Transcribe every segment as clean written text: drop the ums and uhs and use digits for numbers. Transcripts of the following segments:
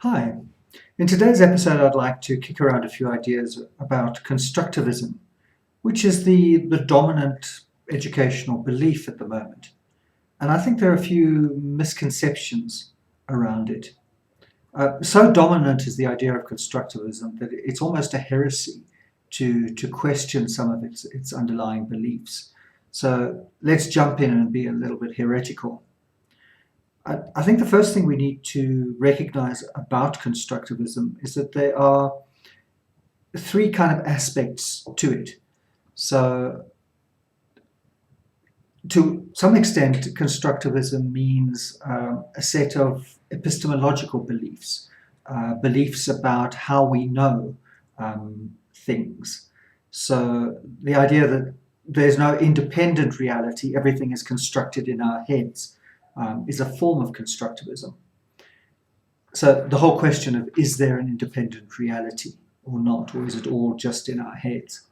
Hi. In today's episode, I'd like to kick around a few ideas about constructivism, which is the dominant educational belief at the moment. And I think there are a few misconceptions around it. So dominant is the idea of constructivism that it's almost a heresy to question some of its underlying beliefs. So let's jump in and be a little bit heretical. I think the first thing we need to recognize about constructivism is that there are three kind of aspects to it. So to some extent, constructivism means a set of epistemological beliefs, beliefs about how we know things. So the idea that there's no independent reality, everything is constructed in our heads, is a form of constructivism. So the whole question of is there an independent reality or not, or is it all just in our heads?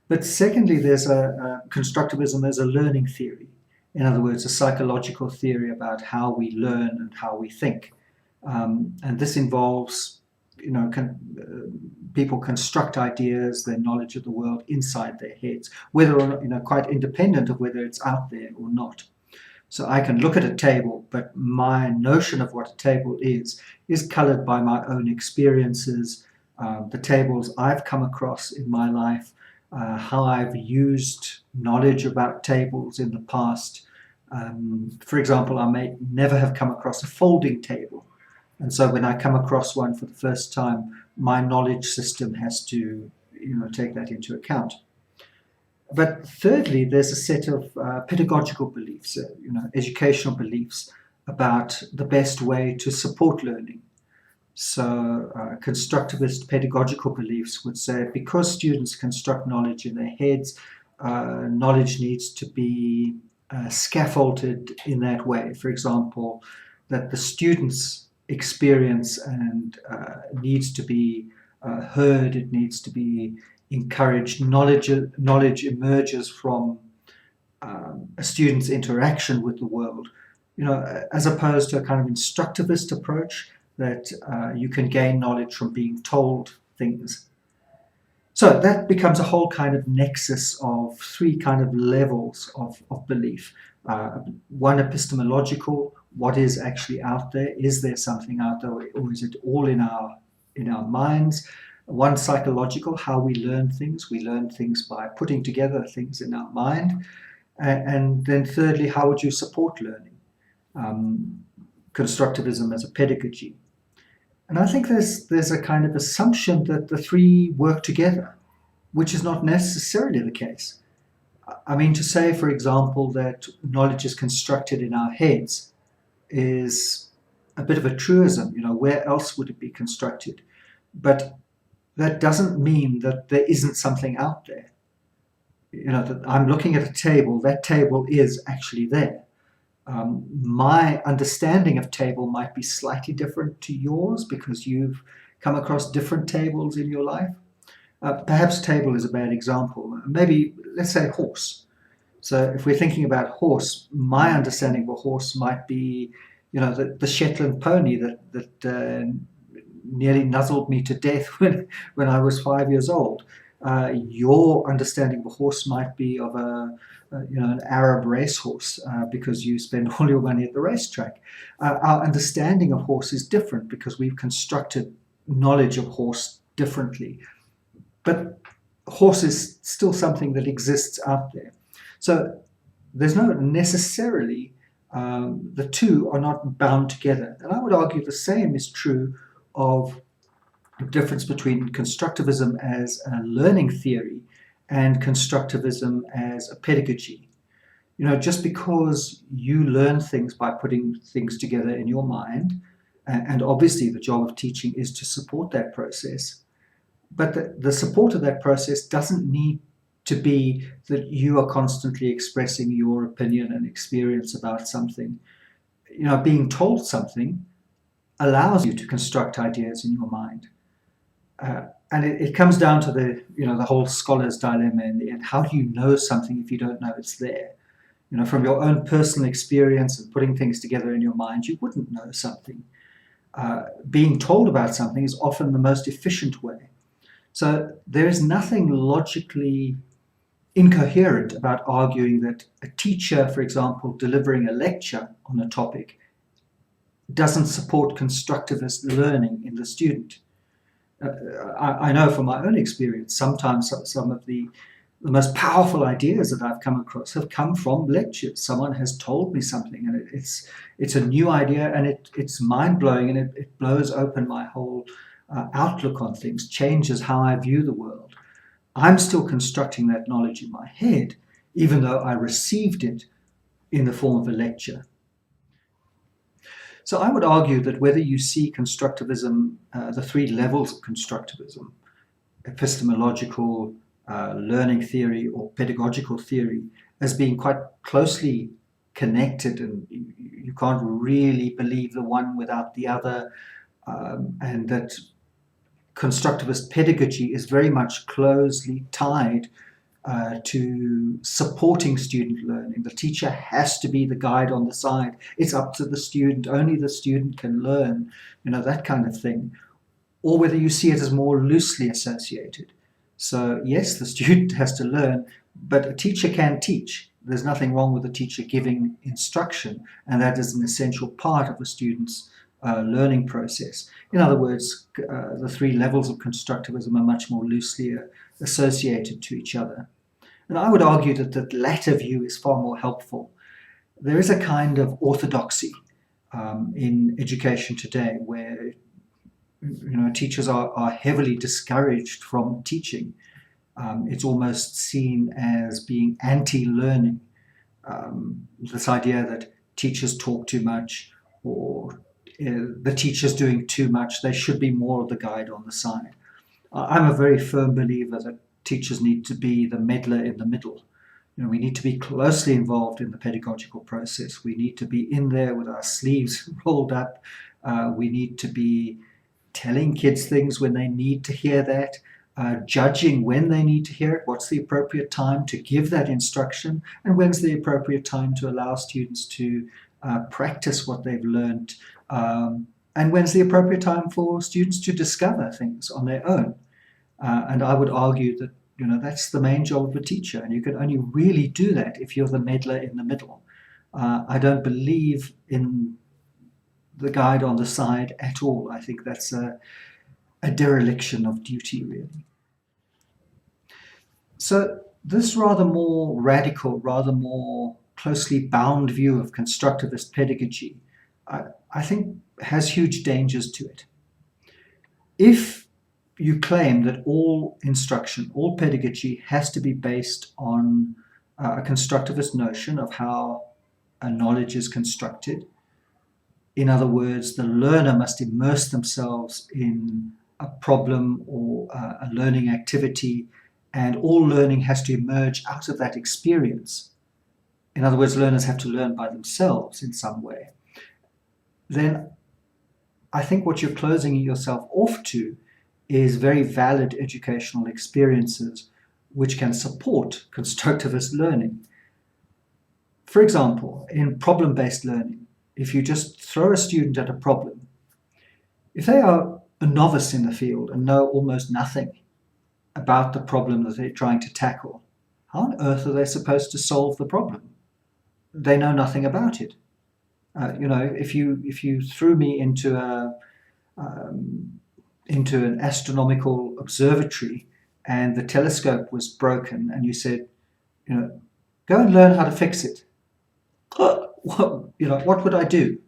But secondly, there's constructivism as a learning theory. In other words, a psychological theory about how we learn and how we think. And this involves, people construct ideas, their knowledge of the world inside their heads, whether or not, quite independent of whether it's out there or not. So I can look at a table, but my notion of what a table is colored by my own experiences, the tables I've come across in my life, how I've used knowledge about tables in the past. For example, I may never have come across a folding table. And so when I come across one for the first time, my knowledge system has to, take that into account. But thirdly, there's a set of pedagogical beliefs, educational beliefs about the best way to support learning. So constructivist pedagogical beliefs would say because students construct knowledge in their heads, knowledge needs to be scaffolded in that way. For example, that the student's experience and needs to be heard, it needs to be encouraged. Knowledge emerges from a student's interaction with the world, as opposed to a kind of instructivist approach that you can gain knowledge from being told things. So that becomes a whole kind of nexus of three kind of levels of belief. One epistemological, what is actually out there? Is there something out there, or is it all in our minds? One psychological, how we learn things. We learn things by putting together things in our mind. And then thirdly, how would you support learning? Constructivism as a pedagogy. And I think there's a kind of assumption that the three work together, which is not necessarily the case. I mean, to say, for example, that knowledge is constructed in our heads is a bit of a truism. Where else would it be constructed? But that doesn't mean that there isn't something out there. That I'm looking at a table, that table is actually there. My understanding of table might be slightly different to yours because you've come across different tables in your life. Perhaps table is a bad example. Maybe, let's say horse. So if we're thinking about horse, my understanding of a horse might be, the Shetland pony that nearly nuzzled me to death when I was 5 years old. Your understanding of a horse might be of an Arab racehorse because you spend all your money at the racetrack. Our understanding of horse is different because we've constructed knowledge of horse differently. But horse is still something that exists out there. So there's no necessarily, the two are not bound together. And I would argue the same is true of the difference between constructivism as a learning theory and constructivism as a pedagogy. Just because you learn things by putting things together in your mind, and obviously the job of teaching is to support that process, but the support of that process doesn't need to be that you are constantly expressing your opinion and experience about something. Being told something allows you to construct ideas in your mind. And it comes down to the whole scholar's dilemma in the end. How do you know something if you don't know it's there? From your own personal experience and putting things together in your mind, you wouldn't know something. being told about something is often the most efficient way. So there is nothing logically incoherent about arguing that a teacher, for example, delivering a lecture on a topic doesn't support constructivist learning in the student. I know from my own experience, sometimes some of the most powerful ideas that I've come across have come from lectures. Someone has told me something, and it's a new idea, and it's mind-blowing, and it blows open my whole outlook on things, changes how I view the world. I'm still constructing that knowledge in my head, even though I received it in the form of a lecture. So I would argue that whether you see constructivism, the three levels of constructivism, epistemological, learning theory, or pedagogical theory, as being quite closely connected, and you can't really believe the one without the other, and that constructivist pedagogy is very much closely tied to supporting student learning. The teacher has to be the guide on the side. It's up to the student. Only the student can learn, that kind of thing. Or whether you see it as more loosely associated. So yes, the student has to learn, but a teacher can teach. There's nothing wrong with a teacher giving instruction, and that is an essential part of a student's learning process. In other words, the three levels of constructivism are much more loosely associated to each other. And I would argue that the latter view is far more helpful. There is a kind of orthodoxy in education today where teachers are heavily discouraged from teaching. It's almost seen as being anti-learning. This idea that teachers talk too much, or the teacher's doing too much, they should be more of the guide on the side. I'm a very firm believer that teachers need to be the meddler in the middle. We need to be closely involved in the pedagogical process. We need to be in there with our sleeves rolled up. We need to be telling kids things when they need to hear that, judging when they need to hear it, what's the appropriate time to give that instruction, and when's the appropriate time to allow students to practice what they've learned, and when's the appropriate time for students to discover things on their own. And I would argue that that's the main job of a teacher, and you can only really do that if you're the meddler in the middle. I don't believe in the guide on the side at all. I think that's a dereliction of duty, really. So this rather more radical, rather more closely bound view of constructivist pedagogy, I think has huge dangers to it. If you claim that all instruction, all pedagogy has to be based on a constructivist notion of how a knowledge is constructed, in other words, the learner must immerse themselves in a problem or a learning activity, and all learning has to emerge out of that experience. In other words, learners have to learn by themselves in some way. Then I think what you're closing yourself off to is very valid educational experiences which can support constructivist learning. For example, in problem-based learning, if you just throw a student at a problem, if they are a novice in the field and know almost nothing about the problem that they're trying to tackle, how on earth are they supposed to solve the problem? They know nothing about it. If you threw me into an astronomical observatory and the telescope was broken, and you said, go and learn how to fix it, what would I do?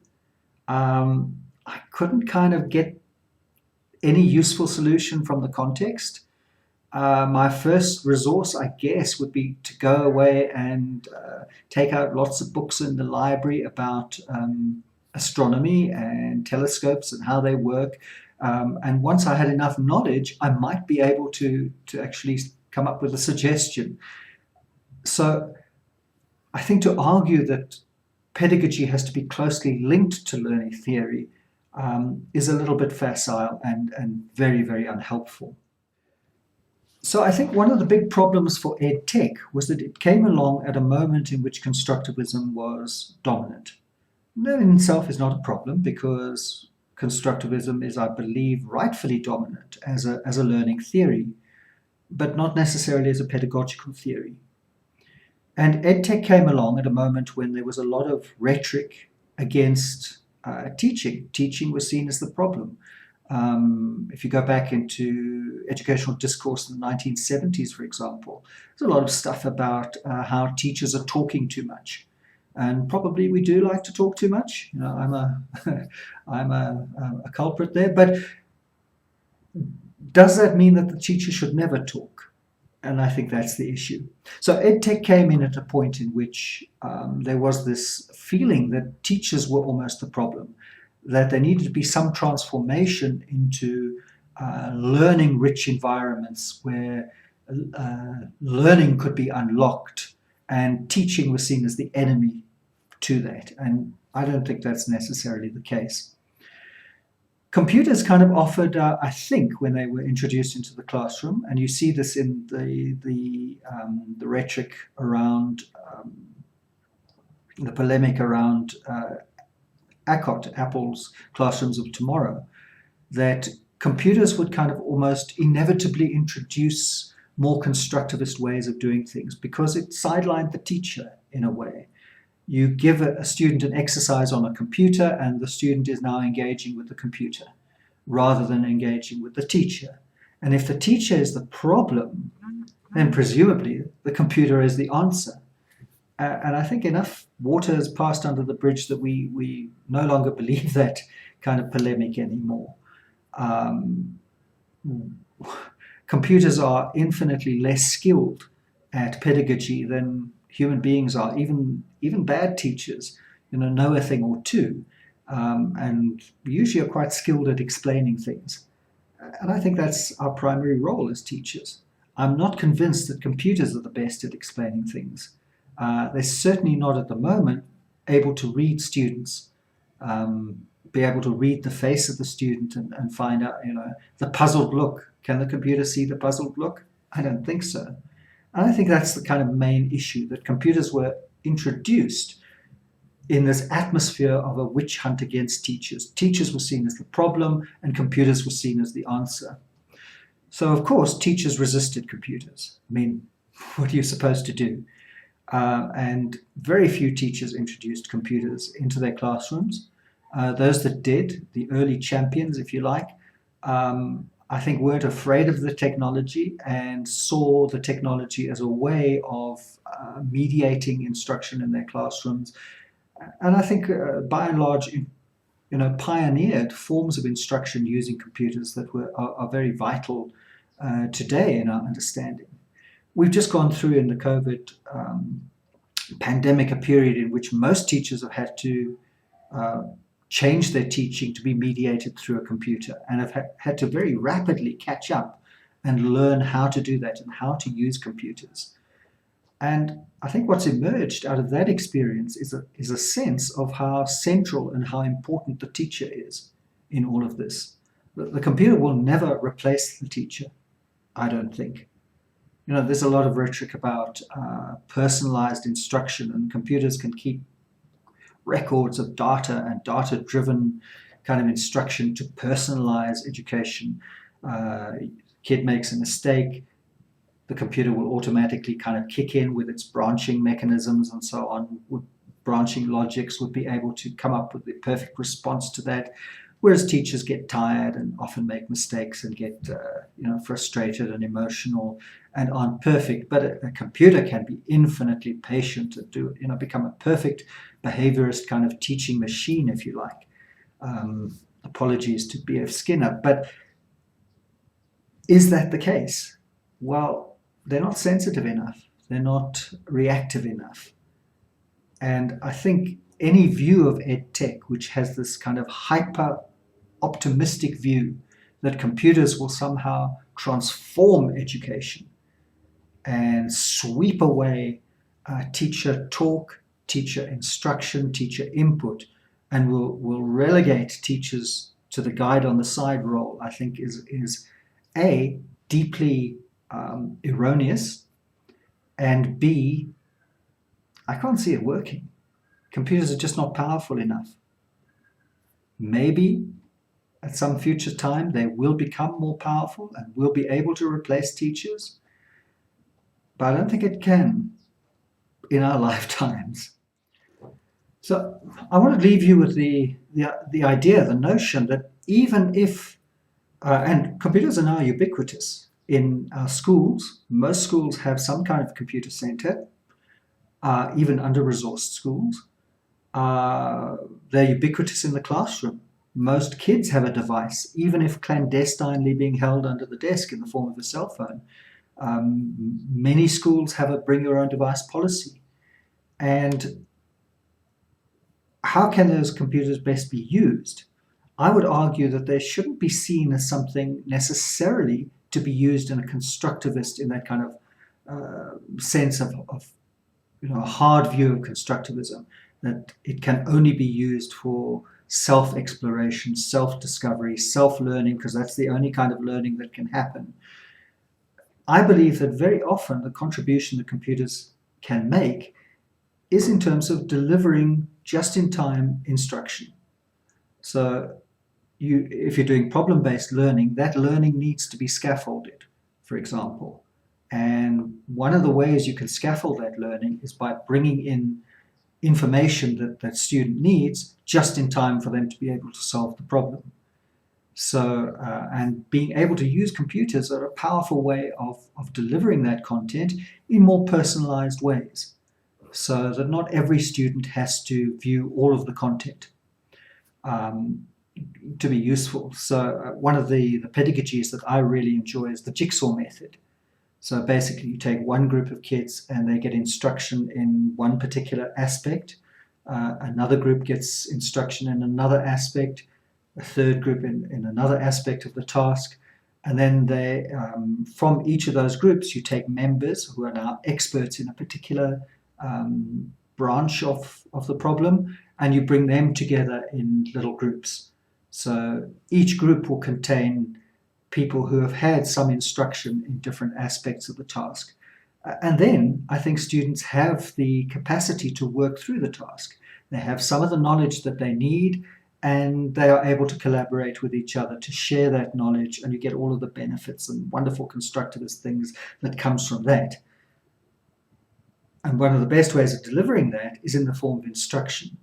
I couldn't kind of get any useful solution from the context. My first resource, I guess, would be to go away and take out lots of books in the library about astronomy and telescopes and how they work. And once I had enough knowledge, I might be able to actually come up with a suggestion. So I think to argue that pedagogy has to be closely linked to learning theory is a little bit facile and very, very unhelpful. So I think one of the big problems for EdTech was that it came along at a moment in which constructivism was dominant. That in itself is not a problem, because Constructivism is, I believe, rightfully dominant as a learning theory, but not necessarily as a pedagogical theory. And EdTech came along at a moment when there was a lot of rhetoric against teaching. Teaching was seen as the problem. If you go back into educational discourse in the 1970s, for example, there's a lot of stuff about how teachers are talking too much. And probably we do like to talk too much. You know, I'm a culprit there. But does that mean that the teacher should never talk? And I think that's the issue. So EdTech came in at a point in which there was this feeling that teachers were almost the problem, that there needed to be some transformation into learning-rich environments where learning could be unlocked, and teaching was seen as the enemy to that. And I don't think that's necessarily the case. Computers kind of offered, I think, when they were introduced into the classroom, and you see this in the rhetoric around the polemic around Apple's Classrooms of Tomorrow, that computers would kind of almost inevitably introduce more constructivist ways of doing things because it sidelined the teacher in a way. You give a student an exercise on a computer and the student is now engaging with the computer rather than engaging with the teacher. And if the teacher is the problem, then presumably the computer is the answer. And I think enough water has passed under the bridge that we no longer believe that kind of polemic anymore. Computers are infinitely less skilled at pedagogy than human beings are. Even bad teachers, know a thing or two, and usually are quite skilled at explaining things. And I think that's our primary role as teachers. I'm not convinced that computers are the best at explaining things. They're certainly not at the moment able to read students, be able to read the face of the student and find out, the puzzled look. Can the computer see the puzzled look? I don't think so. And I think that's the kind of main issue, that computers were introduced in this atmosphere of a witch hunt against teachers. Teachers were seen as the problem and computers were seen as the answer. So, of course, teachers resisted computers. I mean, what are you supposed to do? And very few teachers introduced computers into their classrooms. Those that did, the early champions, if you like, I think weren't afraid of the technology and saw the technology as a way of mediating instruction in their classrooms. And I think, by and large, pioneered forms of instruction using computers that are very vital today in our understanding. We've just gone through in the COVID pandemic a period in which most teachers have had to change their teaching to be mediated through a computer and have had to very rapidly catch up and learn how to do that and how to use computers. And I think what's emerged out of that experience is a sense of how central and how important the teacher is in all of this. The computer will never replace the teacher, I don't think. There's a lot of rhetoric about personalized instruction, and computers can keep records of data and data-driven kind of instruction to personalize education. Kid makes a mistake, the computer will automatically kind of kick in with its branching mechanisms and so on. Branching logics would be able to come up with the perfect response to that, whereas teachers get tired and often make mistakes and get frustrated and emotional and aren't perfect. But a computer can be infinitely patient and become a perfect behaviorist kind of teaching machine, if you like. Apologies to B.F. Skinner, but is that the case? Well, they're not sensitive enough. They're not reactive enough. And I think any view of EdTech, which has this kind of hyper-optimistic view that computers will somehow transform education and sweep away teacher talk, teacher instruction, teacher input, and will relegate teachers to the guide on the side role, I think is A, deeply erroneous, and B, I can't see it working. Computers are just not powerful enough. Maybe At some future time, they will become more powerful and will be able to replace teachers, but I don't think it can in our lifetimes. So I want to leave you with the idea, the notion that even if, and computers are now ubiquitous in our schools, most schools have some kind of computer center, even under-resourced schools. They're ubiquitous in the classroom. Most kids have a device, even if clandestinely being held under the desk in the form of a cell phone. Many schools have a bring your own device policy. And how can those computers best be used? I would argue that they shouldn't be seen as something necessarily to be used in a constructivist, in that kind of sense of a hard view of constructivism, that it can only be used for self-exploration, self-discovery, self-learning, because that's the only kind of learning that can happen. I believe that very often the contribution that computers can make is in terms of delivering just-in-time instruction. So if you're doing problem-based learning, that learning needs to be scaffolded, for example. And one of the ways you can scaffold that learning is by bringing in information that student needs just in time for them to be able to solve the problem. So, and being able to use computers are a powerful way of delivering that content in more personalized ways, so that not every student has to view all of the content to be useful. So one of the pedagogies that I really enjoy is the Jigsaw Method. So basically you take one group of kids and they get instruction in one particular aspect, another group gets instruction in another aspect, a third group in another aspect of the task, and then they, from each of those groups, you take members who are now experts in a particular branch of the problem, and you bring them together in little groups. So each group will contain people who have had some instruction in different aspects of the task. And then I think students have the capacity to work through the task. They have some of the knowledge that they need, and they are able to collaborate with each other to share that knowledge, and you get all of the benefits and wonderful constructivist things that comes from that. And one of the best ways of delivering that is in the form of instruction.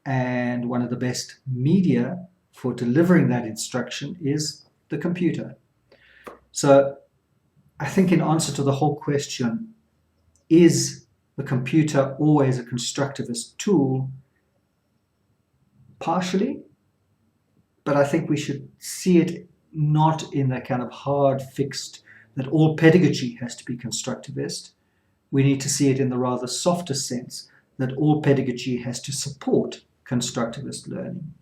And one of the best media for delivering that instruction is the computer. So I think in answer to the whole question, is the computer always a constructivist tool? Partially, but I think we should see it not in that kind of hard fixed that all pedagogy has to be constructivist. We need to see it in the rather softer sense that all pedagogy has to support constructivist learning.